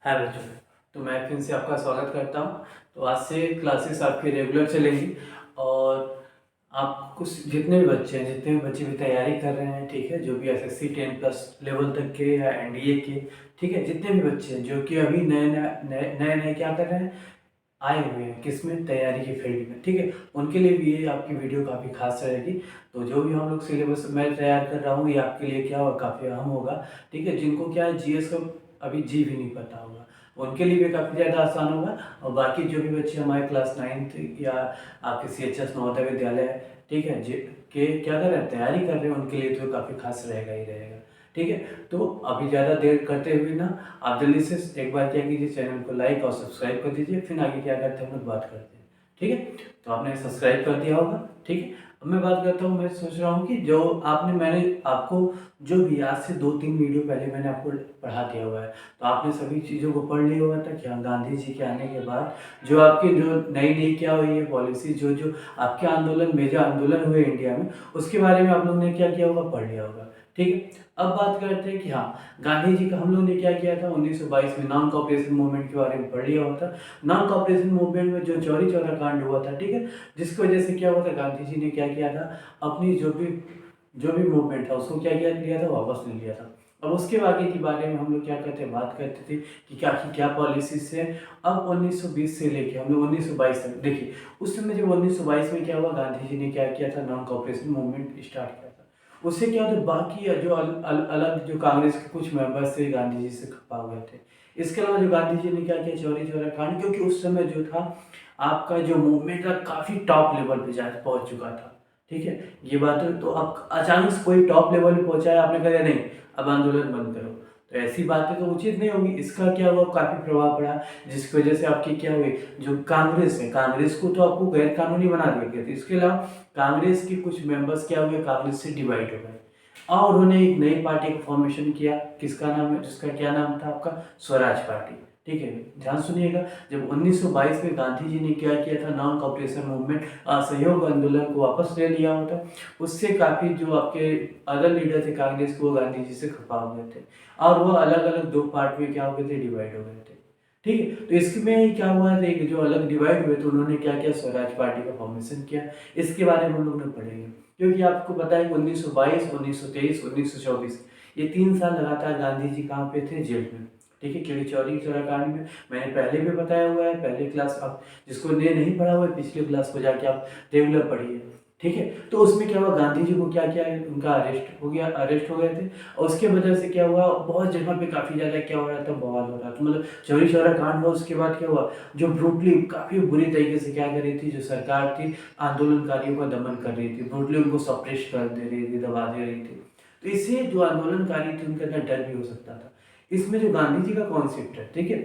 हाय बच्चों। तो मैं फिर से आपका स्वागत करता हूँ। तो आज से क्लासेस आपकी रेगुलर चलेंगी और आप कुछ जितने भी बच्चे हैं, जितने भी बच्चे भी तैयारी कर रहे हैं, ठीक है, जो भी एसएससी 10+ लेवल तक के या एनडीए के, ठीक है, जितने भी बच्चे हैं जो कि अभी नए नए नए नए क्या कर रहे हैं, आए हुए हैं किसमें, तैयारी के फील्ड में, ठीक है, उनके लिए भी ये आपकी वीडियो काफ़ी खास रहेगी। तो जो भी हम लोग सिलेबस मैं तैयार कर रहा हूँ, ये आपके लिए क्या होगा, काफ़ी अहम होगा, ठीक है। जिनको क्या है, जीएस का अभी जी भी नहीं पता होगा, उनके लिए भी काफ़ी ज़्यादा आसान होगा। और बाकी जो भी बच्चे हमारे क्लास 9th या आपके CHS नवोदय विद्यालय, ठीक है, जे के क्या कर रहे हैं, तैयारी कर रहे हैं, उनके लिए तो काफ़ी खास रहेगा ही रहेगा, ठीक है। तो अभी ज़्यादा देर करते हुए ना, आप जल्दी से एक बार क्या कीजिए, चैनल को लाइक और सब्सक्राइब कर दीजिए, फिर आगे क्या करते हैं हम लोग बात करते हैं, ठीक है। तो आपने सब्सक्राइब कर दिया होगा, ठीक है। अब मैं बात करता हूँ, मैं सोच रहा हूँ कि जो मैंने आपको जो भी आज से 2-3 वीडियो पहले मैंने आपको पढ़ा दिया हुआ है, तो आपने सभी चीज़ों को पढ़ लिया हुआ था कि हाँ, गांधी जी के आने के बाद जो आपकी जो नई नई क्या हुई है पॉलिसी, जो जो आपके आंदोलन, मेजर आंदोलन हुए इंडिया में, उसके बारे में आप लोगों ने क्या किया होगा, पढ़ लिया होगा, ठीक है। अब बात करते हैं कि हाँ, गांधी जी का हम लोगों ने क्या किया था 1922 में, नॉन कॉपरेशन मूवमेंट के बारे में पढ़ लिया होता। नॉन कॉपरेशन मूवमेंट में जो चौरी चौरा कांड हुआ था, ठीक है, जिसकी वजह से क्या हुआ था, गांधी जी ने क्या किया था, अपनी जो भी मूवमेंट था उसको क्या किया लिया था, वापस ले लिया था। अब उसके आगे के बारे में हम लोग क्या करते हैं, बात करते थे कि क्या पॉलिसीज है। अब 1920 से लेके हम लोग 1922 तक देखिए, उस समय जब 1922 में क्या हुआ, गांधी जी ने क्या किया था, नॉन कॉपरेशन मूवमेंट स्टार्ट किया था। उससे क्या होता, बाकी जो अलग जो कांग्रेस के कुछ मेंबर्स थे गांधी जी से खपा हुए थे। इसके अलावा जो गांधी जी ने क्या किया, चौरी चौरा कांड, क्योंकि उस समय जो था आपका जो मूवमेंट था काफ़ी टॉप लेवल पे जा पहुंच चुका था, ठीक है। ये बात है, तो अब अचानक से कोई टॉप लेवल पे पहुंचा है, आपने कहा नहीं अब आंदोलन बंद करो, तो ऐसी बातें तो उचित नहीं होगी। इसका क्या हुआ, काफ़ी प्रभाव पड़ा, जिसकी वजह से आपकी क्या हुई, जो कांग्रेस है, कांग्रेस को तो आपको गैर कानूनी बना दिया गया था। इसके अलावा कांग्रेस के कुछ मेंबर्स क्या हुए, कांग्रेस से डिवाइड हो गए और उन्होंने एक नई पार्टी का फॉर्मेशन किया। किसका नाम है, जिसका क्या नाम था आपका, स्वराज पार्टी, ठीक है। ध्यान सुनिएगा, जब 1922 में गांधी जी ने क्या किया था, नॉन कॉपरेशन मूवमेंट असहयोग आंदोलन को वापस ले लिया होता, उससे काफ़ी जो आपके अदर लीडर थे कांग्रेस के, वो गांधी जी से खपा हुए थे और वो अलग अलग दो पार्ट में क्या हो गए थे, डिवाइड हो गए थे, ठीक है। तो इसमें क्या हुआ था, एक जो अलग डिवाइड हुए तो उन्होंने क्या किया, स्वराज पार्टी का फॉर्मेशन किया। इसके बारे में हम लोग पढ़ेंगे, क्योंकि आपको पता है कि 1922, 1923, 1924 ये 3 साल लगातार गांधी जी कहाँ पे थे, जेल में, ठीक है। क्योंकि चौरी चौरा कांड में मैंने पहले भी बताया हुआ है, पहले क्लास, आप जिसको ने नहीं पढ़ा हुआ है पिछले क्लास को जाके आप रेगुलर पढ़िए, ठीक है। तो उसमें क्या हुआ, गांधी जी को क्या किया, उनका अरेस्ट हो गए थे और उसके वजह से क्या हुआ, बहुत जगह पे काफ़ी ज़्यादा क्या हो रहा था, बवाल हो रहा था, मतलब चौरी चौरा कांड हुआ। उसके बाद क्या हुआ, जो ब्रूटली काफ़ी बुरी तरीके से क्या कर रही थी, जो सरकार थी आंदोलनकारियों का दमन कर रही थी, ब्रूटली उनको सप्रेस कर दे रही थी, दबा दे रही थी। तो इससे जो आंदोलनकारी थे उनके अंदर डर भी हो सकता था। इसमें जो गांधी जी का कॉन्सेप्ट है, ठीक है,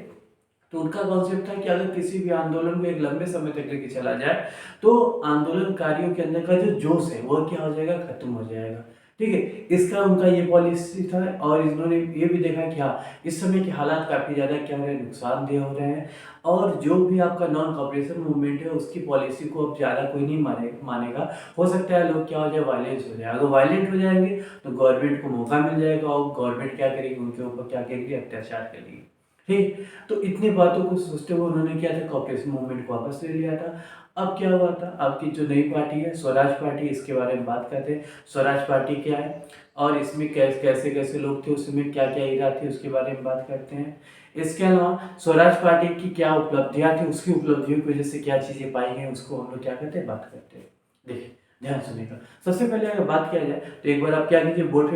तो उनका कॉन्सेप्ट था कि अगर किसी भी आंदोलन को एक लंबे समय तक लेके चला जाए तो आंदोलनकारियों के अंदर का जो जोश है वो क्या हो जाएगा, खत्म हो जाएगा, ठीक है। इसका उनका ये पॉलिसी था और इन्होंने ये भी देखा कि हाँ, इस समय के हालात काफ़ी ज़्यादा क्या हो रहे हैं, नुकसानदेह हो रहे हैं और जो भी आपका नॉन कॉपरेशन मूवमेंट है उसकी पॉलिसी को अब ज़्यादा कोई नहीं मानेगा। हो सकता है लोग क्या हो जाए, वायलेंस हो जाए। अगर वायलेंट हो जाएंगे तो गवर्नमेंट को मौका मिल जाएगा और गवर्नमेंट क्या करेगी, उनके ऊपर क्या करेगी, अत्याचार करेगी, ठीक। तो इतनी बातों को सोचते हुए उन्होंने क्या था, कॉपरेशन मूवमेंट को वापस ले लिया था। अब क्या हुआ था, आपकी जो नई पार्टी है स्वराज पार्टी, इसके बारे में बात करते हैं। स्वराज पार्टी क्या है और इसमें कैसे कैसे लोग थे, उसमें क्या क्या इरा थी, उसके बारे में बात करते हैं। इसके अलावा स्वराज पार्टी की क्या उपलब्धियां थी, उसकी उपलब्धियों की वजह से क्या चीज़ें पाई गई, उसको हम लोग क्या करते हैं, बात करते हैं। देखिए ध्यान सुनिएगा, सबसे पहले अगर बात किया जाए तो एक बार आप क्या कीजिए, बोर्ड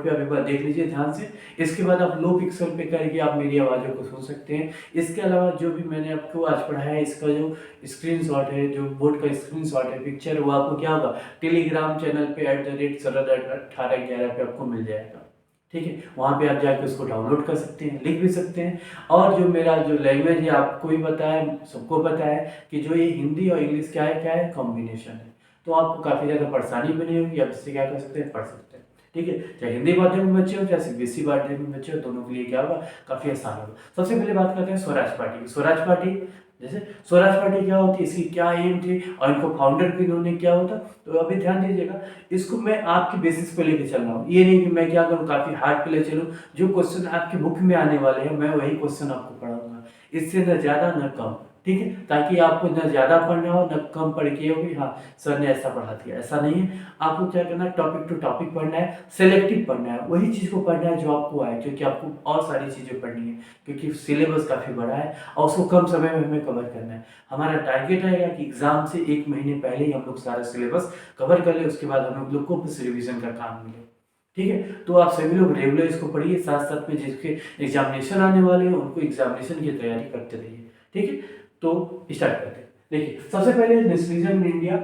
पे आप एक बार देख लीजिए ध्यान से। इसके बाद आप लो पिक्सल पे करके आप मेरी आवाज़ों को सुन सकते हैं। इसके अलावा जो भी मैंने आपको आज पढ़ाया है, इसका जो स्क्रीनशॉट है, जो बोर्ड का स्क्रीनशॉट है, पिक्चर, वो आपको क्या होगा, टेलीग्राम चैनल पे @सरद1811 पे आपको मिल जाएगा, ठीक है। वहाँ पे आप जाके उसको डाउनलोड कर सकते हैं, लिख भी सकते हैं। और जो मेरा जो लैंग्वेज है आपको भी पता है, सबको पता है कि जो ये हिंदी और इंग्लिश क्या है, कॉम्बिनेशन है। तो आपको काफ़ी ज़्यादा परेशानी बनी होगी, आप इससे क्या कर सकते हैं, पढ़ सकते हैं, ठीक है। चाहे हिंदी माध्यम में बच्चे हो, चाहे सीबीएसई माध्यम में बच्चे हो, दोनों के लिए क्या होगा, काफ़ी आसान होगा। सबसे पहले बात करते हैं स्वराज पार्टी की। स्वराज पार्टी जैसे स्वराज पार्टी क्या होती है, इसकी क्या एम थी और इनको फाउंडर भी इन्होंने क्या होता। तो अभी ध्यान दीजिएगा, इसको मैं आपकी बेसिस पे लेके चल रहा हूँ, ये नहीं कि मैं क्या करूँ काफ़ी हार्ड पे ले चलूँ। जो क्वेश्चन आपकी बुक में आने वाले हैं मैं वही क्वेश्चन आपको पढ़ाऊंगा, इससे न ज़्यादा न कम, ठीक है, ताकि आपको न ज़्यादा पढ़ना हो न कम पढ़ के हो कि हाँ सर ने ऐसा पढ़ा दिया, ऐसा नहीं है। आपको क्या करना है, टॉपिक टू टॉपिक पढ़ना है, सेलेक्टिव पढ़ना है, वही चीज़ को पढ़ना है जो आपको आए, क्योंकि आपको और सारी चीज़ें पढ़नी है, क्योंकि सिलेबस काफ़ी बड़ा है और उसको कम समय में हमें कवर करना है। हमारा टारगेट रहेगा कि एग्जाम से 1 महीने पहले ही हम लोग सारा सिलेबस कवर कर ले, उसके बाद हम लोग को बस रिविजन का काम मिले, ठीक है। तो आप सभी लोग रेगुलर इसको पढ़िए, साथ साथ में जिसके एग्जामिनेशन आने वाले हैं उनको एग्जामिनेशन की तैयारी करते रहिए, ठीक है। तो स्टार्ट करते हैं। देखिए सबसे पहले नेशनलिज्म इन इंडिया,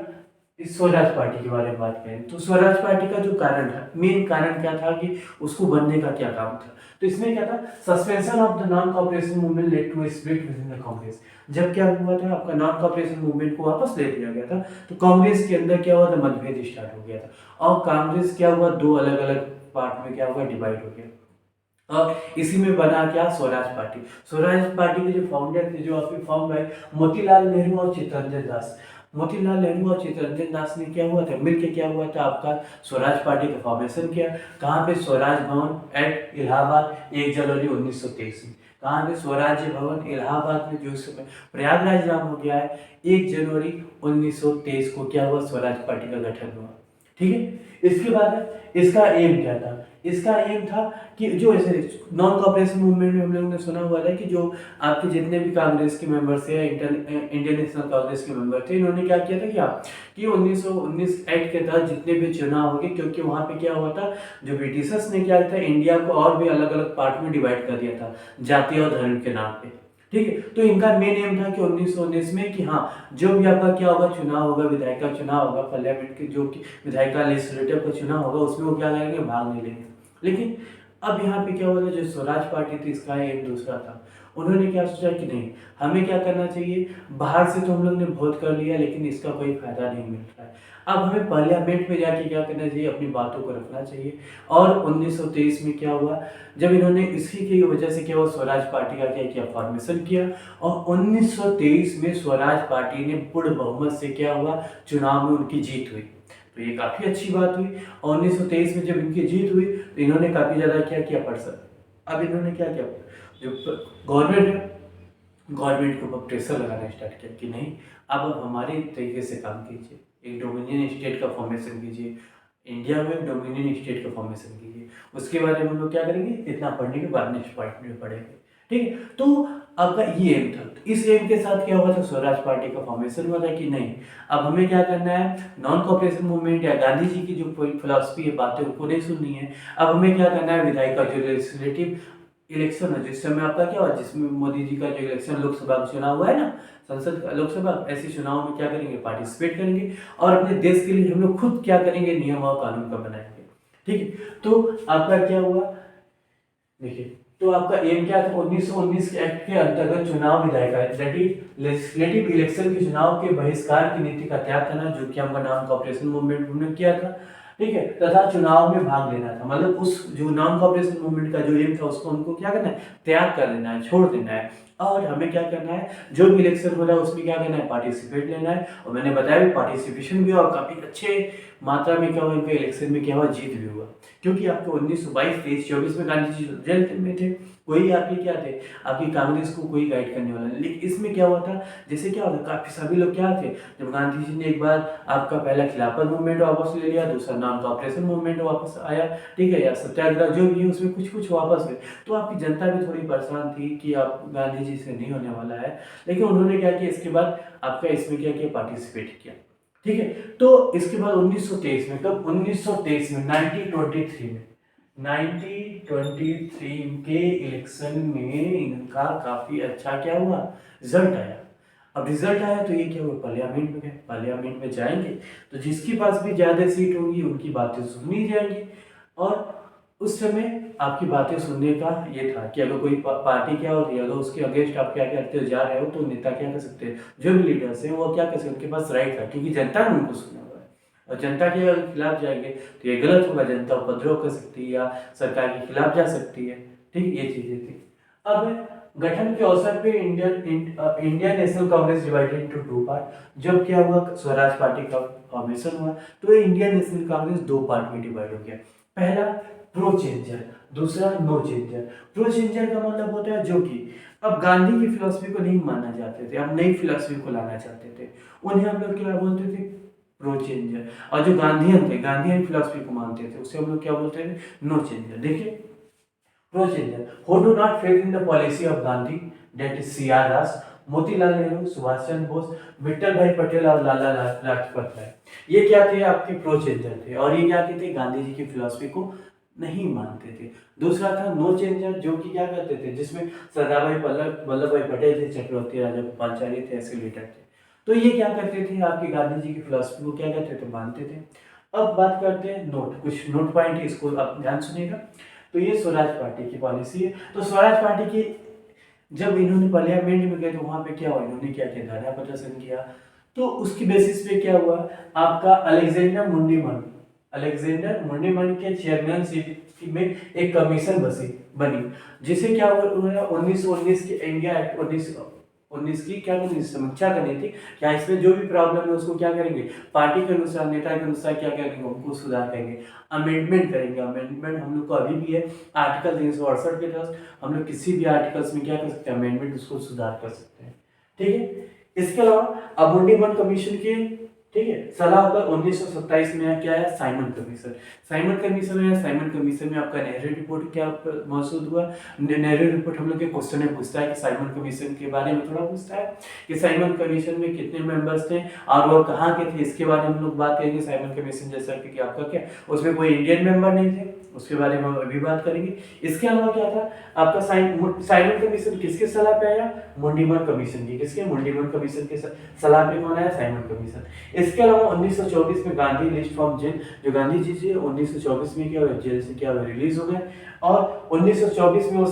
इस स्वराज पार्टी के बारे में बात करें तो स्वराज पार्टी का जो कारण था, मेन कारण क्या था कि उसको बनने का क्या काम था। तो इसमें क्या था, suspension of the non cooperation movement led to split within the Congress. जब क्या हुआ था, आपका नॉन कोऑपरेशन मूवमेंट को वापस ले लिया गया था, तो कांग्रेस के अंदर क्या हुआ था, मतभेद स्टार्ट हो गया था और कांग्रेस क्या हुआ, दो अलग अलग पार्ट में क्या हुआ, डिवाइड हो गया। और इसी में बना क्या, स्वराज पार्टी। स्वराज पार्टी के जो फाउंडर थे, जो आपके फॉर्म भाई मोतीलाल नेहरू और चित्तरंजन दास। मोतीलाल नेहरू और चित्तरंजन दास ने क्या हुआ था, मिलकर क्या हुआ था, आपका स्वराज पार्टी का फॉर्मेशन किया। कहाँ पे, स्वराज भवन एट इलाहाबाद 1 जनवरी 1923 में। कहाँ पे, स्वराज्य भवन इलाहाबाद में, जो इस समय प्रयागराज नाम हो गया है। 1 जनवरी 1923 को क्या हुआ, स्वराज पार्टी का गठन हुआ, ठीक है। इसके बाद इसका एम क्या था, इसका एम था कि जो ऐसे नॉन कोऑपरेशन मूवमेंट में हम लोगों ने सुना हुआ था कि जो आपके जितने भी कांग्रेस के मेंबर्स थे, इंडियन नेशनल कांग्रेस के मेंबर थे, इन्होंने क्या किया था कि 1919 एक्ट के तहत जितने भी चुनाव हो गए, क्योंकि वहाँ पे क्या हुआ था, जो ब्रिटिशर्स ने क्या था, इंडिया को और भी अलग अलग पार्ट में डिवाइड कर दिया था जाति और धर्म के नाम पे, ठीक है। तो इनका मेन एम था कि 1919 में कि हाँ जो भी आपका क्या होगा, चुनाव होगा, विधायक का चुनाव होगा, पार्लियामेंट के जो कि विधायक का लेजिस्लेटिव का चुनाव होगा, उसमें वो क्या करेंगे, भाग नहीं लेंगे। लेकिन अब यहाँ पे क्या हुआ था, जो स्वराज पार्टी थी इसका एक दूसरा था। उन्होंने क्या सोचा कि नहीं, हमें क्या करना चाहिए, बाहर से तो हम लोग ने वोट कर लिया लेकिन इसका कोई फायदा नहीं मिल रहा है, अब हमें पार्लियामेंट में जाके क्या करना चाहिए, अपनी बातों को रखना चाहिए। और 1923 में क्या हुआ, जब इन्होंने इसी की वजह से क्या हुआ, स्वराज पार्टी का क्या किया, फॉर्मेशन किया। और 1923 में स्वराज पार्टी ने पूर्ण बहुमत से क्या हुआ, चुनाव में उनकी जीत हुई। तो ये काफ़ी अच्छी बात हुई। और 1923 में जब इनकी जीत हुई तो इन्होंने काफ़ी ज़्यादा क्या किया, पर्सन अब इन्होंने क्या किया, जो गवर्नमेंट है, गवर्नमेंट के ऊपर प्रेशर लगाना स्टार्ट किया कि नहीं, अब हमारे तरीके से काम कीजिए, एक डोमिनियन स्टेट का फॉर्मेशन कीजिए, इंडिया में एक डोमिनियन स्टेट का फॉर्मेशन कीजिए। उसके बारे में हम लोग क्या करेंगे, इतना पढ़ने के बाद नेक्स्ट पार्ट में पढ़ेंगे, ठीक है। तो आपका ये एम था, तो इस एम के साथ क्या हुआ था, स्वराज पार्टी का फॉर्मेशन हुआ था कि नहीं, अब हमें क्या करना है, नॉन कोऑपरेशन मूवमेंट या गांधी जी की जो कोई फिलॉसफी है, बातें उनको नहीं सुननी है। अब हमें क्या करना है, विधायक का जो लेजिस्लेटिव इलेक्शन है, जिस समय आपका क्या हुआ, जिसमें मोदी जी का जो इलेक्शन लोकसभा का चुनाव हुआ है ना, संसद का लोकसभा, ऐसे चुनाव में क्या करेंगे, पार्टिसिपेट करेंगे और अपने देश के लिए हम लोग खुद क्या करेंगे, नियम और कानून का बनाएंगे, ठीक है। तो आपका क्या हुआ, देखिए, तो आपका एम क्या था, 1919 के एक्ट के अंतर्गत चुनाव विधायक लेजिस्लेटिव इलेक्शन के चुनाव के बहिष्कार की नीति का त्याग करना, जो कि हमका नॉन कोऑपरेशन मूवमेंट ने किया था, ठीक है, तथा चुनाव में भाग लेना था। मतलब उस जो नॉन कोऑपरेशन मूवमेंट का जो एम था उसको हमको क्या करना है, त्याग कर लेना है, छोड़ देना है। और हमें क्या करना है, जो भी इलेक्शन हो रहा है उसमें क्या करना है, पार्टिसिपेट लेना है। और मैंने बताया भी पार्टिसिपेशन भी हुआ, काफी अच्छे मात्रा में क्या हुआ, इनके इलेक्शन में क्या हुआ, जीत भी हुआ। क्योंकि आपके 1922, 23, 24 में गांधी जी जेल में थे, कोई आपके क्या थे, आपकी कांग्रेस को कोई गाइड करने वाला नहीं। लेकिन इसमें क्या हुआ था, जैसे क्या होता, काफी सभी लोग क्या थे, जब गांधी जी ने एक बार आपका पहला खिलाफत मूवमेंट वापस ले लिया, दूसरा नॉन कोऑपरेशन मूवमेंट वापस आया, ठीक है, या सत्याग्रह जो भी है उसमें कुछ कुछ वापस हुए, तो आपकी जनता भी थोड़ी परेशान थी कि आप गांधी जी से नहीं होने वाला है। लेकिन उन्होंने क्या किया, इसके बाद आपका इसमें क्या किया, पार्टिसिपेट किया, ठीक है। तो इसके बाद 1923 में, कब, 1923 में 1923 में 1923 के इलेक्शन में इनका काफी अच्छा क्या हुआ, रिजल्ट आया। अब रिजल्ट आया तो ये क्या हुआ, पार्लियामेंट में गए, पार्लियामेंट में जाएंगे तो जिसके पास भी ज्यादा सीट होंगी उनकी बातें सुनी जाएंगी। और उस समय आपकी बातें सुनने का ये था कि अगर कोई पार्टी क्या होती है, अगर उसके अगेंस्ट आप क्या करते जा रहे हो तो नेता क्या कर सकते हैं, जो भी लीडर्स हैं वो क्या कर सकते, उनके पास राइट था, क्योंकि जनता ने उनको सुना हुआ है। और जनता के अगर खिलाफ जाएंगे तो ये गलत होगा, जनता उपद्रव कर सकती है या सरकार के खिलाफ जा सकती है, ठीक, ये चीजें थी। अब गठन के अवसर पे Indian national Congress divided into two part. जब क्या हुआ, स्वराज पार्टी का फॉर्मेशन हुआ तो इंडियन नेशनल कांग्रेस दो पार्ट में डिवाइड हो गया। पहला प्रो चेंजर, दूसरा नो चेंजर। प्रो चेंजर का मतलब होता है जो कि अब गांधी की फिलॉसफी को नहीं मानना चाहते थे, अब नई फिलॉसफी को लाना चाहते थे, उन्हें हम लोग क्या बोलते थे, प्रो चेंजर। और जो गांधीयन थे, गांधीयन फिलॉसफी को मानते थे, उसे हम लोग क्या बोलते थे, नो चेंजर। देखिए, pro changer who do not faith in the policy of Gandhi, that is C R Das, Motilal Nehru, Subhash Chandra Bose, Vithal Bhai Patel और लाला लाजपत राय। ये क्या थे, आपके प्रो चेंजर थे, और ये क्या थे, गांधी जी की फिलॉसफी को नहीं मानते थे। दूसरा था नो चेंजर, जो कि क्या करते थे, जिसमें सरदार भाई वल्लभ भाई पटेल थे, चक्रवर्ती राजा गोपालचारी थे, ऐसे लीडर थे। तो ये क्या करते थे, आपके गांधी जी की फिलॉसफी को क्या करते थे, मानते थे। अब बात करते हैं नोट, कुछ नोट पॉइंट है, इसको आप ध्यान सुनिएगा। तो ये स्वराज पार्टी की पॉलिसी है। तो स्वराज पार्टी की जब इन्होंने पार्लियामेंट में गए तो वहां पे क्या हुआ, इन्होंने क्या किया, धरना प्रदर्शन किया। तो उसकी बेसिस पे क्या हुआ, आपका अलेक्जेंडर मुंडीमन के चेयरमैनशिप में एक कमीशन बनी, जिसे क्या हुआ, 1919 के इंडिया एक्ट 1919 की क्या करनी, समीक्षा करनी थी। क्या इसमें जो भी प्रॉब्लम है उसको क्या करेंगे, पार्टी के अनुसार, नेता के अनुसार क्या करेंगे, उनको सुधार करेंगे, अमेंडमेंट करेंगे। अमेंडमेंट हम लोग को अभी भी है, आर्टिकल 368 के तहत हम लोग किसी भी आर्टिकल्स में क्या कर सकते हैं, अमेंडमेंट, उसको सुधार कर सकते हैं। ठीक है, इसके अलावा अबुंडीमन कमीशन की, ठीक है, सलाह पर 1927 में क्या है, साइमन कमीशन। साइमन कमीशन है, साइमन कमीशन में आपका नेहरू रिपोर्ट क्या मौजूद हुआ। नेहरू रिपोर्ट हम लोग के क्वेश्चन में पूछता है कि साइमन कमीशन के बारे में थोड़ा पूछता है कि साइमन कमीशन में कितने मेंबर्स थे और वो कहाँ के थे, इसके बारे में हम लोग बात करेंगे। साइमन कमीशन जैसा कि आपका क्या, उसमें कोई इंडियन मेंबर नहीं थे, उसके बारे में हम अभी बात करेंगे। इसके अलावा क्या था, आपका साइमन कमीशन किसके सलाह पे आया, मुंडीमन कमीशन की, किसके, मुंडीमन कमीशन के सलाह पे कौन आया, साइमन कमीशन। इसके अलावा 1924 में गांधी लिस्ट फ्रॉम जेल, जो गांधी जी थे 1924 में क्या हुआ, जेल से क्या हुआ, रिलीज हो गए। और 1924 में वो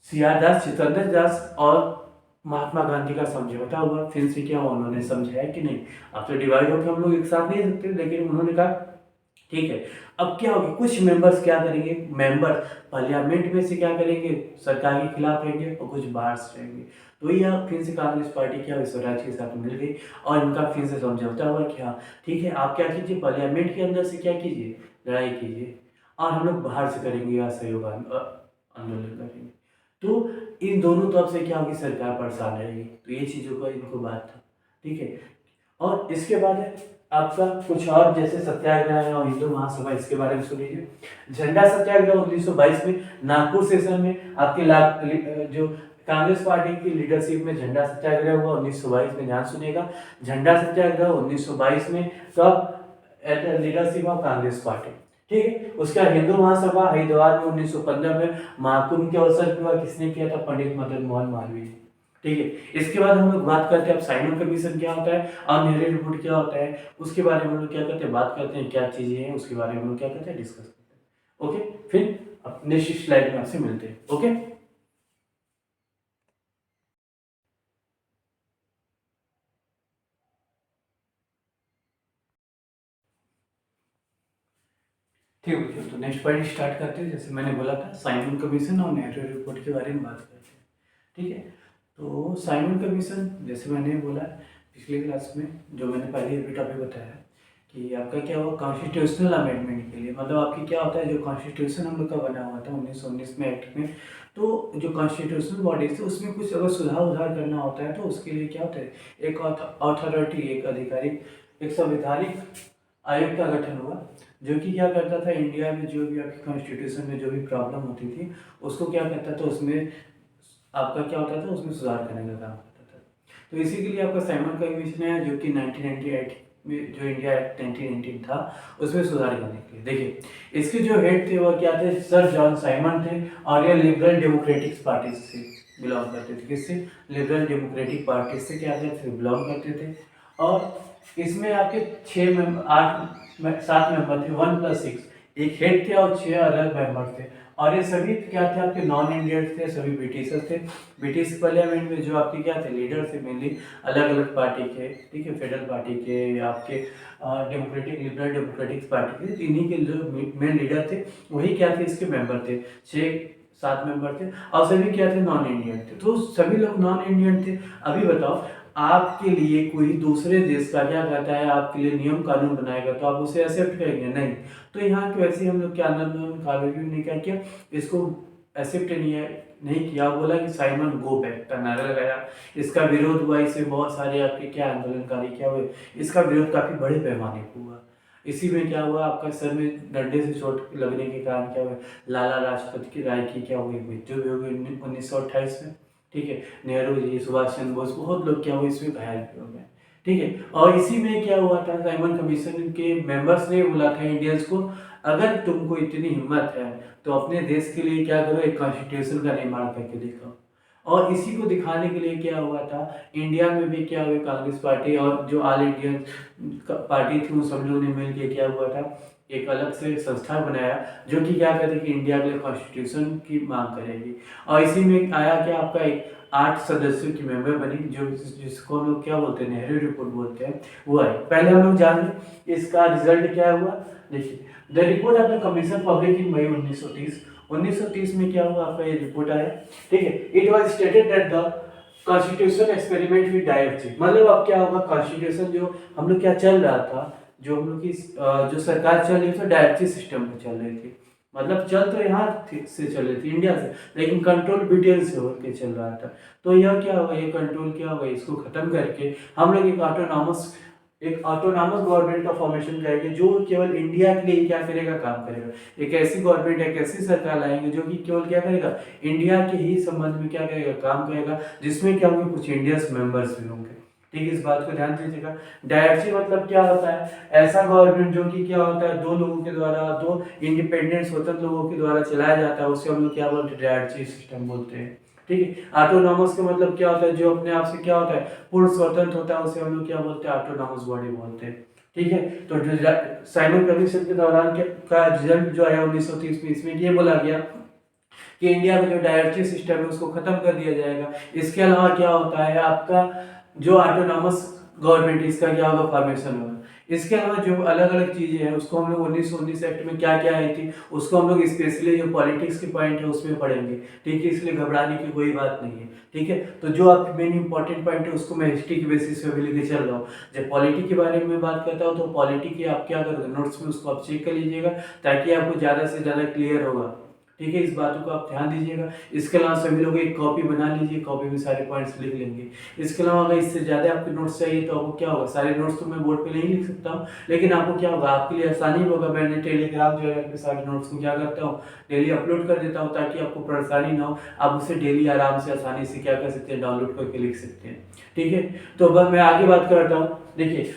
सियादास चितरंजन दास और महात्मा गांधी का समझौता हुआ। फिर से क्या हुआ, उन्होंने समझाया कि नहीं, अब तो डिवाइड होकर हम लोग एक साथ नहीं सकते, लेकिन उन्होंने कहा ठीक है। अब क्या होगा, कुछ मेंबर्स क्या करेंगे, मेंबर पार्लियामेंट में से क्या करेंगे, सरकार के खिलाफ रहेंगे और कुछ बाहर से रहेंगे। तो यह फिर से कांग्रेस पार्टी क्या हुई, स्वराज के साथ मिल गई और इनका फिर से समझौता हुआ कि हाँ ठीक है, आप क्या कीजिए, पार्लियामेंट के अंदर से क्या कीजिए, लड़ाई कीजिए और हम लोग बाहर से करेंगे या सहयोग आंदोलन करेंगे। तो इन दोनों तरफ से क्या होगी, सरकार परेशान रहेगी। तो ये चीज़ों का इनको बात था, ठीक है। और इसके बाद है आपका कुछ और, जैसे सत्याग्रह है और हिंदू महासभा, इसके बारे में सुन लीजिए। झंडा सत्याग्रह 1922 में नागपुर सेशन में आपके जो कांग्रेस पार्टी की लीडरशिप में झंडा सत्याग्रह हुआ 1922 में, ध्यान सुनिएगा। झंडा सत्याग्रह 1922 में, कब, लीडरशिप ऑफ कांग्रेस पार्टी, ठीक है। उसका हिंदू महासभा हरिद्वार में 1915 में महाकुंभ के अवसर पर हुआ, किसने किया था, पंडित मदन मोहन मालवीय, ठीक है। इसके बाद हम लोग बात करते हैं अब साइमन कमीशन क्या होता है और नेहरू रिपोर्ट क्या होता है, उसके बारे में हम लोग क्या करते हैं, बात करते हैं, क्या चीजें हैं उसके बारे में हम लोग क्या करते हैं, डिस्कस करते हैं। ओके, फिर अब नेक्स्ट स्लाइड में आपसे मिलते हैं। ओके, ठीक है, तो नेक्स्ट पॉइंट स्टार्ट करते हैं। जैसे मैंने बोला था, साइमन कमीशन और नेहरू रिपोर्ट के बारे में बात करते हैं, ठीक है। तो साइमन कमीशन, जैसे मैंने बोला पिछले क्लास में, जो मैंने पहले अभी टॉपिक बताया कि आपका क्या हुआ, कॉन्स्टिट्यूशनल अमेंडमेंट के लिए, मतलब आपकी क्या होता है, जो कॉन्स्टिट्यूशन हम लोग का बना हुआ था 1919 में एक्ट में, तो जो कॉन्स्टिट्यूशनल बॉडीज थे उसमें कुछ अगर सुधार करना होता है तो उसके लिए क्या होता है, एक अथॉरिटी, एक आधिकारिक, एक संवैधानिक आयोग का गठन हुआ, जो कि क्या करता था, इंडिया में जो भी आपकी कॉन्स्टिट्यूशन में जो भी प्रॉब्लम होती थी उसको क्या करता था, उसमें आपका क्या होता था, उसमें सुधार करने का काम करता था। तो इसी के लिए आपका साइमन कमीशन है, जो कि 1998 में, जो इंडिया एक्ट 1919 था उसमें सुधार करने के लिए। देखिए, इसके जो हेड थे वो क्या थे, सर जॉन साइमन थे और ये लिबरल डेमोक्रेटिक पार्टी से बिलोंग करते थे। किससे, लिबरल डेमोक्रेटिक पार्टी से क्या थे, बिलोंग करते थे। और इसमें आपके 7 मेंबर थे, 1+6, एक हेड थे और 6 अलग मेंबर थे। और ये सभी क्या थे, आपके नॉन इंडियन थे, सभी ब्रिटिशर्स थे। ब्रिटिश पार्लियामेंट में जो आपके क्या थे, लीडर थे, मेनली अलग अलग पार्टी के, ठीक है, फेडरल पार्टी के, आपके डेमोक्रेटिक, लिबरल डेमोक्रेटिक पार्टी के, इन्हीं के जो मेन लीडर थे वही क्या थे, इसके मेंबर थे। 6 7 मेंबर थे और सभी क्या थे, नॉन इंडियन थे। तो सभी लोग नॉन इंडियन थे। अभी बताओ, आपके लिए कोई दूसरे देश का क्या कहता है, आपके लिए नियम कानून बनाएगा तो आप उसे एक्सेप्ट करेंगे? नहीं। तो यहाँ की वैसे हम लोग क्या कानून ने क्या किया, इसको एक्सेप्ट नहीं किया। बोला कि साइमन गो बैक का नारा लगाया। इसका विरोध हुआ, इससे बहुत सारे आपके क्या आंदोलनकारी क्या हुए, इसका विरोध काफी बड़े पैमाने पर हुआ। इसी में क्या हुआ, आपका सर में डंडे से चोट लगने के कारण क्या हुआ, लाला लाजपत की राय की क्या हुई मृत्यु भी हो गई 1928 में। ठीक है, नेहरू जी, सुभाष चंद्र बोस, बहुत लोग क्या हुए इसमें घायल भी हो गए। ठीक है, और इसी में क्या हुआ था, साइमन कमीशन के मेंबर्स ने बोला था इंडियंस को, अगर तुमको इतनी हिम्मत है तो अपने देश के लिए क्या करो, एक कॉन्स्टिट्यूशन का निर्माण करके दिखाओ। और इसी को दिखाने के लिए क्या हुआ था, इंडिया में भी क्या हुआ, कांग्रेस पार्टी और जो ऑल इंडियन पार्टी थी उन सब लोगों ने मिलकर क्या हुआ था, एक अलग से संस्था बनाया जो कि क्या कहते कि इंडिया के लिए कॉन्स्टिट्यूशन की मांग करेगी। और इसी में आया क्या, आपका एक 8 सदस्यों की मेंबर बनी, जो जिसको हम लोग क्या बोलते हैं, नेहरू रिपोर्ट बोलते हैं, वो आई। पहले हम लोग जान लें इसका रिजल्ट क्या हुआ। देखिए, the report of the commission public in May 1930 में क्या हुआ, आपका ये रिपोर्ट आया। ठीक है, it was stated that the constitution experiment with direct check. मतलब अब क्या होगा, कॉन्स्टिट्यूशन जो हम लोग क्या चल रहा था, जो हम लोग की जो सरकार चल रही थी डायरेक्टरी सिस्टम में चल रही थी। मतलब चल तो यहाँ से चल रही थी इंडिया से, लेकिन कंट्रोल ब्रिटेन से होकर चल रहा था। तो यह क्या होगा, ये कंट्रोल क्या होगा, इसको खत्म करके हम लोग एक ऑटोनॉमस गवर्नमेंट का फॉर्मेशन करेंगे जो केवल इंडिया के लिए क्या करेगा, काम करेगा। एक ऐसी गवर्नमेंट, एक ऐसी सरकार लाएंगे जो कि केवल क्या करेगा, इंडिया के ही संबंध में क्या करेगा, काम करेगा, जिसमें क्या होंगे, कुछ इंडियंस मेंबर्स भी होंगे। ठीक है, इस बात को ध्यान दीजिएगा। डायरेक्टरी मतलब क्या होता है, ऐसा गवर्नमेंट जो कि क्या होता है, दो लोगों के द्वारा, दो इंडिपेंडेंट स्वतंत्र लोगों के द्वारा चलाया जाता है, उसे हम लोग क्या बोलते हैं, डायरेक्टरी सिस्टम बोलते हैं। ठीक है, ऑटोनॉमस का मतलब क्या होता है, जो अपने आप से क्या होता है, पूर्ण स्वतंत्र होता है, उसे हम लोग क्या बोलते हैं, ऑटोनॉमस बॉडी बोलते हैं। ठीक है, तो साइमन कमीशन के दौरान का रिजल्ट जो आया 1930 में, इसमें ये बोला गया कि इंडिया में जो डायरेक्टरी सिस्टम है उसको खत्म कर दिया जाएगा। इसके अलावा क्या होता है, आपका जो ऑटोनॉमस गवर्नमेंट, इसका क्या होगा, फॉर्मेशन होगा। इसके अलावा जो अलग अलग चीजें हैं उसको हम लोग 1919 एक्ट में क्या क्या आई थी उसको हम लोग स्पेशली जो पॉलिटिक्स के पॉइंट है उसमें पढ़ेंगे। ठीक है, इसलिए घबराने की कोई बात नहीं है। ठीक है, तो जो आपके मेन इंपॉर्टेंट पॉइंट है उसको मैं हिस्ट्री की बेसिस पे भी लेके चल रहा हूँ। जब पॉलिटी के बारे में बात करता हूँ तो पॉलिटी के आप क्या करोगे, नोट्स में उसको आप चेक कर लीजिएगा ताकि आपको ज़्यादा से ज़्यादा क्लियर होगा। ठीक है, इस बातों को आप ध्यान दीजिएगा। इसके अलावा सभी लोग एक कॉपी बना लीजिए, कॉपी में सारे पॉइंट्स लिख लेंगे। इसके अलावा अगर इससे ज़्यादा आपके नोट्स चाहिए तो आपको क्या होगा, सारे नोट्स तो मैं बोर्ड पे नहीं लिख सकता हूँ, लेकिन आपको क्या होगा, आपके लिए आसानी होगा, मैंने टेलीग्राम जो है सारे नोट्स को क्या करता हूँ, डेली अपलोड कर देता हूँ ताकि आपको परेशानी ना हो। आप उसे डेली आराम से आसानी से क्या कर सकते हैं, डाउनलोड करके लिख सकते हैं। ठीक है, तो अब मैं आगे बात करता हूँ। देखिए,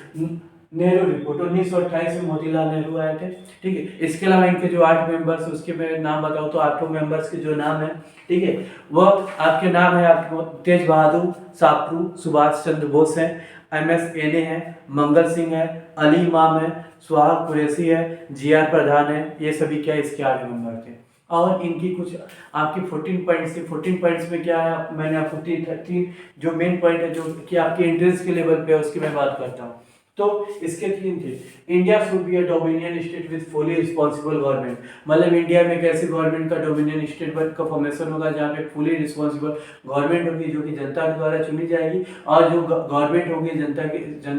नेहरू रिपोर्ट 1928 में मोतीलाल नेहरू आए थे। ठीक है, इसके अलावा इनके जो 8 मेंबर्स, उसके मैं नाम बताऊं तो 8 मेंबर्स के जो नाम है, ठीक है, वह आपके नाम है, आपको तेज बहादुर शास्त्री, सुभाष चंद्र बोस है, MS एने है, मंगल सिंह है, अली इमाम है, सुहाग कुरैशी है, GR प्रधान है। ये सभी क्या इसके 8 मेंबर थे। और इनकी कुछ आपकी 14 पॉइंट्स थे। 14 पॉइंट्स में क्या है, मैंने आपको तीन जो मेन पॉइंट है जो कि आपके एंट्रेंस के लेवल पे है उसकी मैं बात करता हूँ। तो इसके 3 थे। India should be a dominion state with fully responsible government. मतलब इंडिया में कैसे गवर्नमेंट का डोमिनियन स्टेट का फॉर्मेशन होगा जहाँ पे फुली रिस्पॉन्सिबल गवर्नमेंट होगी जो कि जनता के द्वारा चुनी जाएगी, और जो गवर्नमेंट होगी जनता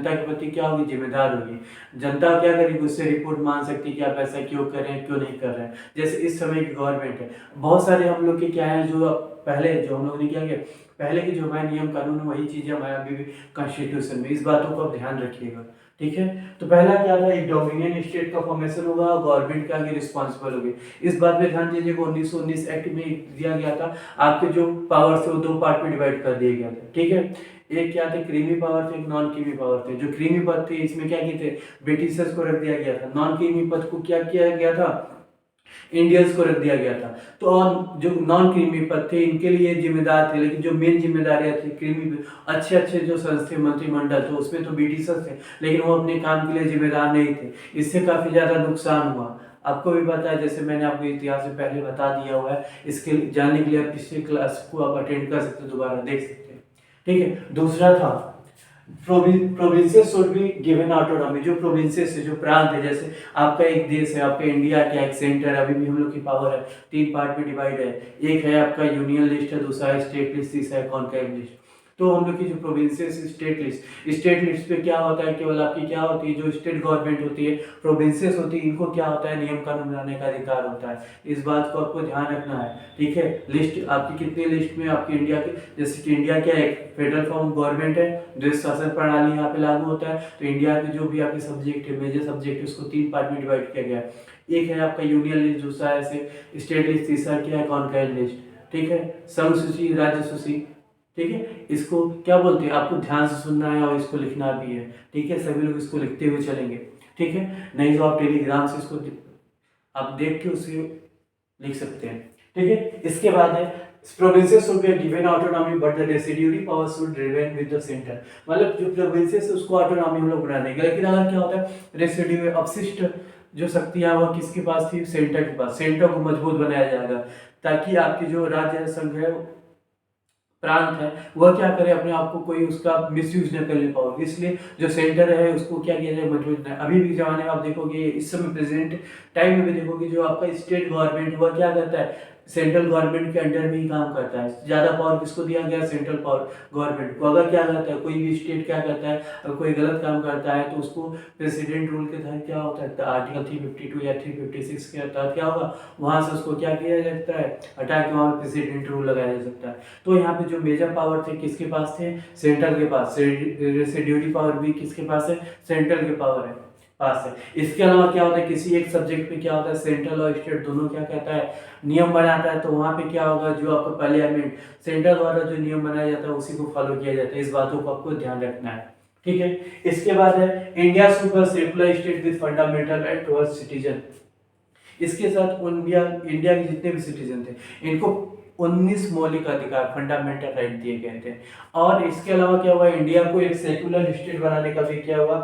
के प्रति क्या होगी, जिम्मेदार होगी। जनता क्या करेगी, उससे रिपोर्ट मांग सकती है कि आप ऐसा क्यों कर रहे हैं, क्यों नहीं कर रहे हैं। जैसे इस समय की गवर्नमेंट है, बहुत सारे हम लोग के क्या है, जो पहले जो हम लोग ने क्या किया, पहले के जो हमारे नियम कानून है वही चीजें हमारे अभी भी कॉन्स्टिट्यूशन में। इस बातों को आप ध्यान रखिएगा। ठीक है, तो पहला क्या था, एक डोमिनियन स्टेट का फॉर्मेशन होगा, गवर्नमेंट क्या रिस्पॉन्सिबल होगी। इस बात पे ध्यान दीजिएगा। 1919 एक्ट में दिया गया था, आपके जो पावर्स थे वो 2 पार्ट में डिवाइड कर दिए गए थे। ठीक है, एक क्या थे, क्रीमी पावर थे, एक नॉन क्रीमी पावर थे। जो क्रीमी पद थे इसमें क्या किए थे, ब्रिटिशर्स को रख दिया गया था। नॉन क्रीमी पद को क्या किया गया था, इंडियंस को रख दिया गया था। तो और जो नॉन क्रीमी पद थे इनके लिए जिम्मेदार थे, लेकिन जो मेन जिम्मेदारियां थी क्रीमी अच्छे अच्छे जो संस्थान मंत्रिमंडल थे उसमें तो ब्रिटिशर्स थे, लेकिन वो अपने काम के लिए जिम्मेदार नहीं थे। इससे काफी ज्यादा नुकसान हुआ। आपको भी पता है, जैसे मैंने आपको इतिहास में पहले बता दिया हुआ है, इसके जानने के लिए आप पिछले क्लास को आप अटेंड कर सकते, दोबारा देख सकते हैं। ठीक है, दूसरा था provinces should be given autonomy. जो प्रोविंसेस है, जो प्रांत है, जैसे आपका एक देश है, आपका इंडिया का एक सेंटर, अभी भी हम लोग की पावर है, 3 पार्ट में डिवाइड है। एक है आपका यूनियन लिस्ट है, दूसरा है स्टेट लिस्ट, तीसरा है कॉन्क्लेव लिस्ट। तो हम लोग की जो प्रोविंसेस, स्टेट लिस्ट पे क्या होता है, केवल आपकी क्या होती है, जो स्टेट गवर्नमेंट होती है, प्रोविंसेस होती है, इनको क्या होता है, नियम कानून बनाने का अधिकार होता है। इस बात को आपको ध्यान रखना है, ठीक है। लिस्ट आपकी कितनी लिस्ट में, आपकी इंडिया के, जैसे कि इंडिया क्या है, फेडरल फॉर्म गवर्नमेंट है, देश शासन प्रणाली यहाँ पे लागू होता है। तो इंडिया के जो भी आपके सब्जेक्ट है, मेजर सब्जेक्ट है, उसको 3 पार्ट में डिवाइड किया गया है। एक है आपका यूनियन लिस्ट, दूसरा है स्टेट लिस्ट, तीसरा क्या है, कॉन्क्लेव लिस्ट, ठीक है। संघ सूची, राज्य सूची, ठीक है। इसको क्या बोलते हैं, आपको ध्यान से सुनना है और इसको लिखना भी है, ठीक है। सभी लोग इसको लिखते हुए चलेंगे, ठीक है। नहीं तो आप टेलीग्राम से इसको आप देख के उसे लिख सकते हैं, ठीक है। इसके बाद है provinces should be given autonomy but the residuary power should remain with the centre. मतलब जो प्रोविंसेस है उसको ऑटोनॉमी हम लोग बना देंगे, लेकिन अगर क्या होता है, रेसिड्यू अपशिष्ट जो शक्तियां वो किसके पास थी, सेंटर के पास। सेंटर को मजबूत बनाया जाएगा ताकि आपकी जो राज्य संघ है, प्रांत है, वह क्या करे, अपने आप को कोई उसका मिसयूज न कर ले पाओ। इसलिए जो सेंटर है उसको क्या किया जाए, मजबूत है। अभी भी जमाने में आप देखोगे, इस समय प्रेजेंट टाइम में भी देखोगे, जो आपका स्टेट गवर्नमेंट वह क्या करता है, सेंट्रल गवर्नमेंट के अंडर में ही काम करता है। ज्यादा पावर किसको दिया गया, सेंट्रल पावर गवर्नमेंट को। अगर क्या करता है, कोई भी स्टेट क्या करता है, अगर कोई गलत काम करता है तो उसको प्रेसिडेंट रूल के तहत क्या होता है, आर्टिकल 352 या 356 के तहत क्या होगा, वहां से उसको क्या किया जा सकता है, हटा के वहां प्रेसिडेंट रूल लगाया जा सकता है। तो यहाँ पे जो मेजर पावर थे किसके पास थे, सेंट्रल के पास। रेसिड्यूरी पावर भी किसके पास है, सेंट्रल के पावर है पास है। इसके अलावा क्या होता है, किसी एक सब्जेक्ट पे क्या होता है, सेंट्रल और स्टेट दोनों क्या कहता है, नियम बनाता है। तो वहां पे क्या होगा, जो आपका पार्लियामेंट, सेंट्रल द्वारा जो नियम बनाया जाता है उसी को फॉलो किया जाता है। इस बातों को आपको ध्यान रखना है, ठीक है। इसके बाद है India super secular state with fundamental right towards citizen. इसके साथ इंडिया के जितने भी सिटीजन थे, इनको 19 मौलिक अधिकार, फंडामेंटल राइट दिए गए थे। और इसके अलावा क्या हुआ, इंडिया को एक सेकुलर स्टेट बनाने का भी क्या हुआ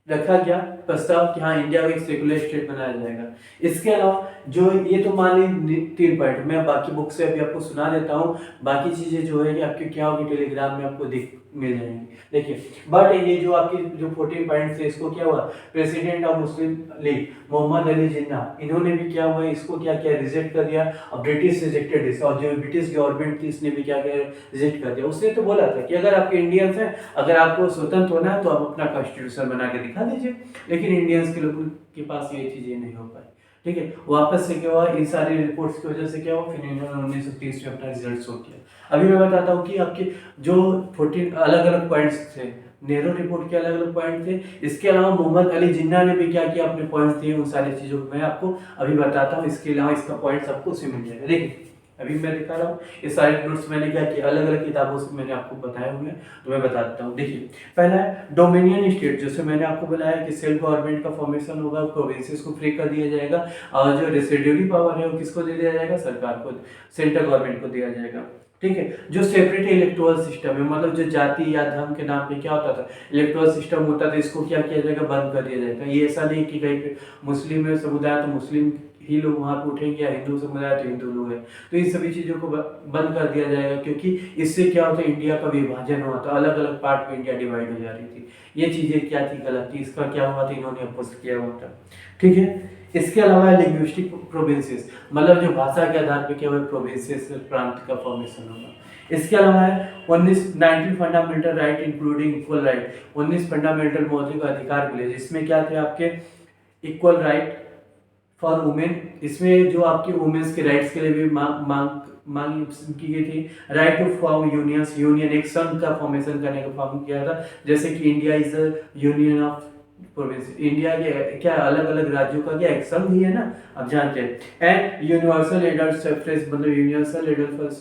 रखा गया प्रस्ताव कि हाँ, इंडिया को एक सेकुलर स्टेट बनाया जाएगा। इसके अलावा जो ये तो मान ली 3 पॉइंट, मैं बाकी बुक से अभी आपको सुना देता हूँ। बाकी चीजें जो है आपकी क्या होगी, टेलीग्राम में आपको मिल जाएंगी। देखिए, बट ये जो आपकी जो 14 पॉइंट थे, इसको क्या हुआ, president of Muslim League Mohammad Ali Jinnah, इन्होंने भी क्या हुआ, इसको क्या किया, रिजेक्ट कर दिया। और ब्रिटिश रिजेक्टेड इस, और जो ब्रिटिश गवर्नमेंट थी इसने भी क्या किया, रिजेक्ट कर दिया। उसने तो बोला था कि अगर आपके इंडियंस हैं, अगर आपको स्वतंत्र होना है तो आप अपना कॉन्स्टिट्यूशन बना के दिखा दीजिए। लेकिन इंडियंस के लोगों के पास ये चीजें नहीं हो पाई, ठीक है। वापस से क्या हुआ, इन सारी रिपोर्ट्स की वजह से क्या हुआ, फिर इन्होंने 1930 में अपना रिजल्ट शो किया। अभी मैं बताता हूँ कि आपके जो 14 अलग अलग पॉइंट्स थे, नेहरू रिपोर्ट के अलग अलग पॉइंट थे। इसके अलावा मोहम्मद अली जिन्ना ने भी क्या किया, अपने पॉइंट्स दिए। उन सारी चीजों को मैं आपको अभी बताता हूँ। इसके अलावा इसका पॉइंट्स आपको उसमें मिल जाएगा। देखिए, अभी मैं दिखा रहा हूँ, ये सारे नोट्स मैंने क्या किया, अलग अलग किताबों से मैंने आपको बताए हुए हैं, तो मैं बता देता हूँ। देखिए, पहला है डोमिनियन स्टेट, जैसे मैंने आपको बताया कि सेल्फ गवर्नमेंट का फॉर्मेशन होगा, प्रोविंसेस को फ्री कर दिया जाएगा। और जो रेसिड्यूरी पावर है वो किसको दे दिया जाएगा, सरकार को, सेंट्रल गवर्नमेंट को दिया जाएगा, ठीक है। जो सेपरेट इलेक्टोरल सिस्टम है, मतलब जो जाति या धर्म के नाम पे क्या होता था, इलेक्टोरल सिस्टम होता था, इसको क्या किया जाएगा, बंद कर दिया जाएगा। ये ऐसा नहीं कि कहीं पे मुस्लिम समुदाय तो मुस्लिम ही लोग वहां पे उठेंगे, या हिंदू समुदाय तो हिंदू लोग हैं, तो इन सभी चीजों को बंद कर दिया जाएगा। क्योंकि इससे क्या होता है, इंडिया का विभाजन हुआ था, अलग अलग पार्ट में इंडिया डिवाइड हो जा रही थी। ये चीजें क्या थी, गलत थी। इसका क्या हुआ था, इन्होंने अपोज किया हुआ था, ठीक है। इसके अलावा लिंग्विस्टिक प्रोविंसेस, मतलब जो भाषा के आधार पे क्या हुआ, प्रोविंसेस प्रांत का फॉर्मेशन होगा। इसके अलावा है 19 fundamental right including equal right, 19 fundamental मौलिक अधिकार मिले, जिसमें क्या थे आपके, इक्वल राइट फॉर वुमेन। इसमें जो आपकी वुमेन्स के राइट्स के लिए भी मांग की गई थी। Right to form unions, union एक संघ का फॉर्मेशन करने का फॉर्म किया था। जैसे कि India is a union of province, India के क्या अलग अलग राज्यों का क्या एक संघ ही है ना, आप जानते हैं। एंड यूनिवर्सल एडल्ट सफ्रेज, मतलब यूनिवर्सल एडल्ट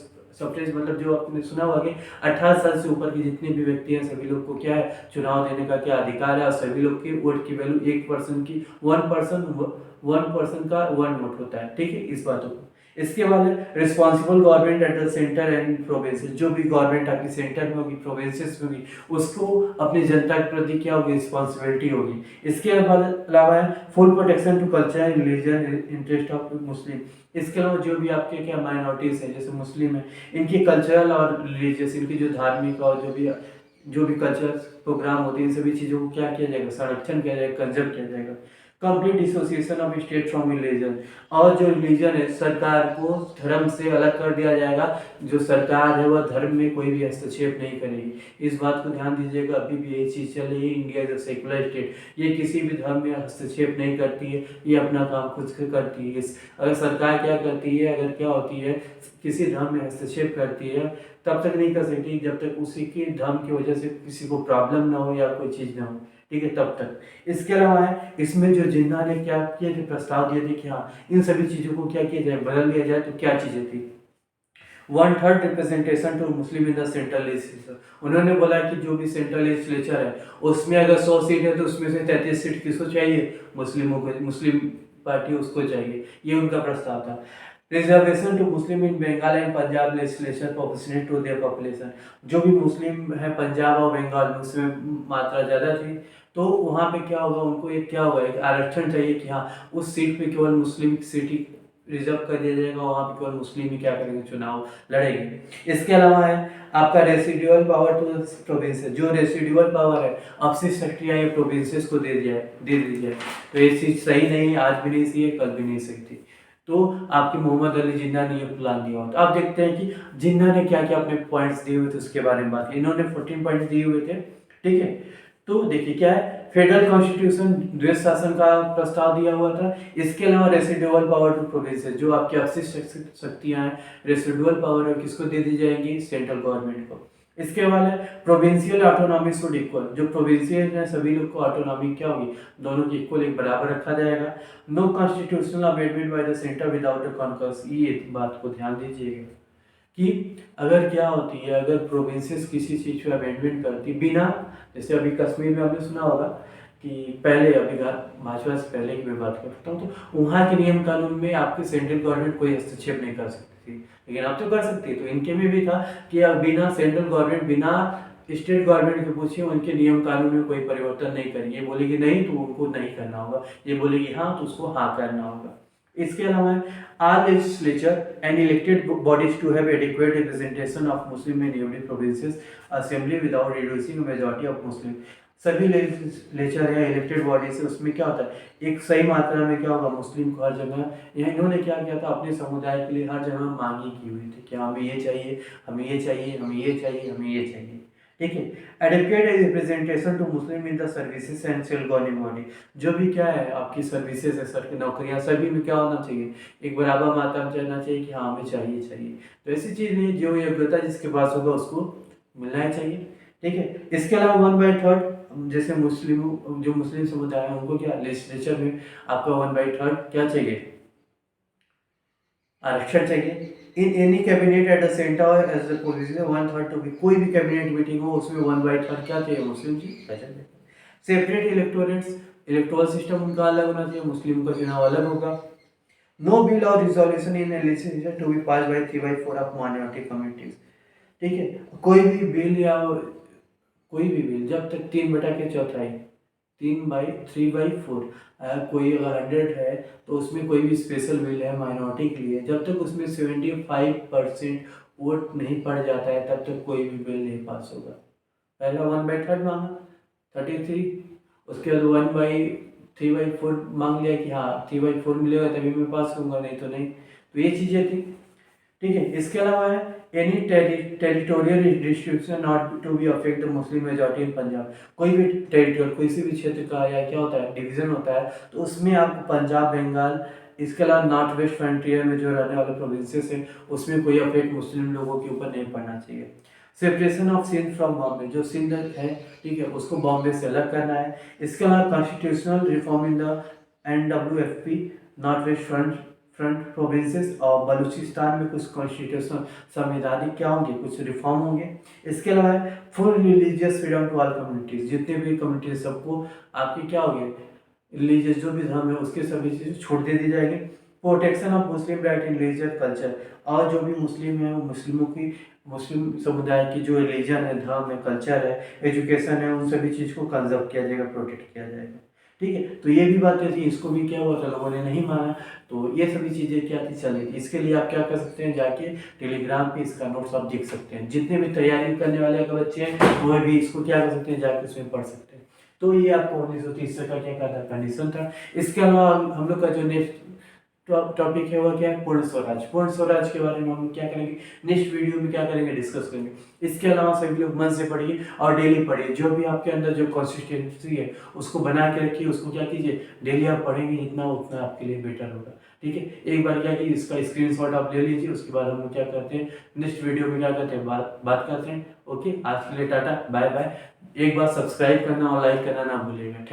सफ्रेज मतलब जो आपने सुना होगा कि 18 साल से ऊपर के जितने भी व्यक्ति हैं सभी लोग को क्या है, चुनाव देने का क्या अधिकार है। और सभी लोग की वोट की वैल्यू 1% की, 1 पर्सन का 1 वोट होता है, ठीक है। इस बातों को इसके बाद responsible government at the centre and provinces, जो भी गवर्नमेंट आपकी सेंटर में होगी, प्रोविंसेस में होगी, उसको अपनी जनता के प्रति क्या होगी, रिस्पॉन्सिबिलिटी होगी। इसके अलावा है full protection to culture and religion interest of Muslim. इसके अलावा जो भी आपके क्या माइनॉरिटीज है, जैसे मुस्लिम है, इनकी कल्चरल और रिलीजियस, इनकी जो धार्मिक और जो भी कल्चर प्रोग्राम होते हैं, इन सभी चीज़ों को क्या किया जाएगा, संरक्षण किया जाएगा, कंजर्व किया जाएगा। Complete dissociation of state from religion, और जो रिलीजन है, सरकार को धर्म से अलग कर दिया जाएगा। जो सरकार है वह धर्म में कोई भी हस्तक्षेप नहीं करेगी। इस बात को ध्यान दीजिएगा, अभी भी यही चीज़ चल रही है। India is a secular state, ये किसी भी धर्म में हस्तक्षेप नहीं करती है, ये अपना काम खुद से करती है। अगर सरकार क्या करती है, अगर क्या होती है, किसी धर्म में हस्तक्षेप करती है, तब तक नहीं कर सकती जब तक उसी के धर्म की वजह से किसी को प्रॉब्लम ना हो या कोई चीज़ ना हो, ठीक है, तब तक। इसके अलावा है इसमें जो जिन्ना ने क्या किए थे, प्रस्ताव दिए थे कि हाँ इन सभी चीज़ों को क्या किया जाए, बदल दिया जाए। तो क्या चीज़ें थी, 1/3 representation to Muslim in the central legislature. उन्होंने बोला कि जो भी सेंट्रल लेजिस्लेचर है उसमें अगर 100 सीट है तो उसमें से 33 सीट किसको चाहिए, मुस्लिमों को, मुस्लिम पार्टी उसको चाहिए। ये उनका प्रस्ताव था। Reservation to Muslim in Bengal and Punjab legislature proportionate to their population. जो भी मुस्लिम है पंजाब और बंगाल में, उसमें मात्रा ज़्यादा थी, तो वहाँ पे क्या होगा, उनको एक क्या होगा, एक आरक्षण चाहिए कि हाँ उस सीट पे केवल मुस्लिम की सीट ही रिजर्व कर दिया जाएगा, वहाँ पे केवल मुस्लिम ही क्या करेंगे, चुनाव लड़ेंगे। इसके अलावा है आपका रेसिडुअल पावर टू प्रोविंसेस। जो रेसिडुअल पावर है अपनी शक्तियाँ ये प्रोविंसेस को दे दी जाए। तो ये चीज़ सही नहीं, आज भी नहीं सही है, कल भी नहीं सही थी। तो आपके मोहम्मद अली जिन्ना ने ये प्लान दिया होता। आप देखते हैं कि जिन्ना ने क्या क्या अपने पॉइंट्स दिए हुए थे उसके बारे में बात की। इन्होंने 14 पॉइंट्स दिए हुए थे, ठीक है। तो देखिए क्या है, फेडरल कॉन्स्टिट्यूशन द्वैध शासन का प्रस्ताव दिया हुआ था। इसके अलावा रेसिडुअल पावर टू प्रोविंसेस, जो आपकी अवशिष्ट शक्तियां हैं, रेसिडुअल पावर है किसको दे दी जाएंगी, सेंट्रल गवर्नमेंट को। इसके बाद है प्रोविंशियल ऑटोनॉमी शुड इक्वल। जो प्रोविंशियल है सभी लोग को ऑटोनॉमी क्या होगी, दोनों की इक्वल एक बराबर रखा जाएगा। No constitutional amendment by the centre without a concurs. ये बात को ध्यान दीजिएगा कि अगर क्या होती है, अगर प्रोविंसेस किसी चीज़ पे अमेंडमेंट करती बिना, जैसे अभी कश्मीर में आपने सुना होगा कि पहले, अभी भाजपा से पहले की मैं बात करता हूँ, तो वहाँ के नियम कानून में आपकी सेंट्रल गवर्नमेंट कोई हस्तक्षेप नहीं कर सकती थी, लेकिन अब तो कर सकती है। तो इनके में भी था कि अब बिना सेंट्रल गवर्नमेंट, बिना स्टेट गवर्नमेंट के पूछे उनके नियम कानून में कोई परिवर्तन नहीं करेंगे। ये बोलेगी नहीं तो उनको नहीं करना होगा, ये बोलेगी हाँ तो उसको हाँ करना होगा। इसके अलावा our legislature and elected bodies to have adequate representation of Muslim in unit provinces assembly without reducing majority of Muslim. सभी लेजिस्लेचर या इलेक्टेड बॉडी से उसमें क्या होता है, एक सही मात्रा में क्या होगा, मुस्लिम को हर जगह, यहाँ इन्होंने क्या किया था, अपने समुदाय के लिए हर जगह मांगी की हुई थी कि हमें ये चाहिए, हमें ये चाहिए, हमें ये चाहिए, हमें ये चाहिए, ठीक है। Adequate representation to Muslim in the services and self governing body. जो भी क्या है आपकी सर्विसेज है, सर की नौकरियां, सभी में क्या होना चाहिए, एक बराबर मात्रा में चलना चाहिए कि हाँ हमें चाहिए चाहिए। तो ऐसी चीज़ नहीं, जो योग्यता जिसके पास होगा उसको मिलना ही चाहिए, ठीक है। इसके अलावा 1/3, जैसे जो मुस्लिम समुदाय है उनको क्या लेजिस्लेचर में आपका 1/3 क्या चाहिए, आरक्षण चाहिए। In any cabinet at the centre as the position 1/3 to be, कोई भी कैबिनेट मीटिंग हो उसमें 1/3 क्या चाहिए, मुस्लिम जी present. Separate electorates, electoral system उनका अलग होना चाहिए, मुस्लिम का चुनाव अलग होगा। नो बिल और resolution in legislature to be pass by 3/4 of minority communities, ठीक है। कोई भी बिल या कोई भी बिल जब तक 3/4, 3/4, कोई अगर 100 है तो उसमें कोई भी स्पेशल बिल है माइनॉरिटी के लिए, जब तक उसमें 75% वोट नहीं पड़ जाता है तब तक कोई भी बिल नहीं पास होगा। पहला 1/3 मांगा 33, उसके बाद 1/3/4 मांग लिया कि हाँ 3/4 मिलेगा तभी मैं पास करूँगा, नहीं तो नहीं। तो ये चीज़ें थी, ठीक है। इसके अलावा है any territorial distribution not to be affect the Muslim majority in Punjab. कोई भी टेरिटोरियल, किसी भी क्षेत्र का या क्या होता है डिवीजन होता है, तो उसमें आपको पंजाब, बंगाल, इसके अलावा नॉर्थ वेस्ट फ्रंटियर में जो रहने वाले प्रोविंसेस हैं उसमें कोई अफेक्ट मुस्लिम लोगों के ऊपर नहीं पड़ना चाहिए। Separation of Sindh from Bombay, जो सिंध है ठीक है उसको बॉम्बे से अलग करना है। इसके अलावा constitutional reform in the NWFP north west front provinces और बलूचिस्तान में कुछ कॉन्स्टिट्यूशन संवैधानिक क्या होंगे, कुछ रिफॉर्म होंगे। इसके अलावा full religious freedom to all communities, जितने भी कम्युनिटीज सबको आपकी क्या होगी, रिलीजियस जो भी धर्म है उसके सभी चीज़ें छूट दे दी जाएगी। Protection of Muslim right in religion culture, और जो भी मुस्लिम है वो मुस्लिम समुदाय की जो रिलीजन है, धर्म है, कल्चर है, एजुकेशन है, उन सभी चीज़ को कंजर्व किया जाएगा, प्रोटेक्ट किया जाएगा। ठीक है, तो ये भी बातें थी, इसको भी क्या हुआ था, लोगों ने नहीं माना। तो ये सभी चीज़ें क्या थी, चली थी। इसके लिए आप क्या कर सकते हैं, जाके टेलीग्राम पे इसका नोट्स आप देख सकते हैं। जितने भी तैयारी करने वाले अगर बच्चे हैं वो भी इसको क्या कर सकते हैं, जाके उसमें पढ़ सकते हैं। तो ये आपको 1930 का क्या था, कंडीशन था। इसके अलावा हम लोग का जो नेक्स्ट टॉपिक है वो क्या है, पूर्ण स्वराज। पूर्ण स्वराज के बारे में हम क्या करेंगे, नेक्स्ट वीडियो में क्या करेंगे, डिस्कस करेंगे। इसके अलावा सभी लोग मन से पढ़िए और डेली पढ़िए। जो भी आपके अंदर जो कंसिस्टेंसी है उसको बना के रखिए, उसको क्या कीजिए, डेली आप पढ़ेंगे जितना, उतना आपके लिए बेटर होगा। ठीक है, एक बार क्या कीजिए, इसका स्क्रीनशॉट आप ले लीजिए। उसके बाद हम लोग क्या करते हैं, नेक्स्ट वीडियो में क्या करते हैं, बात करते हैं। ओके, आज के लिए टाटा, बाय बाय। एक बार सब्सक्राइब करना और लाइक करना ना भूलिएगा।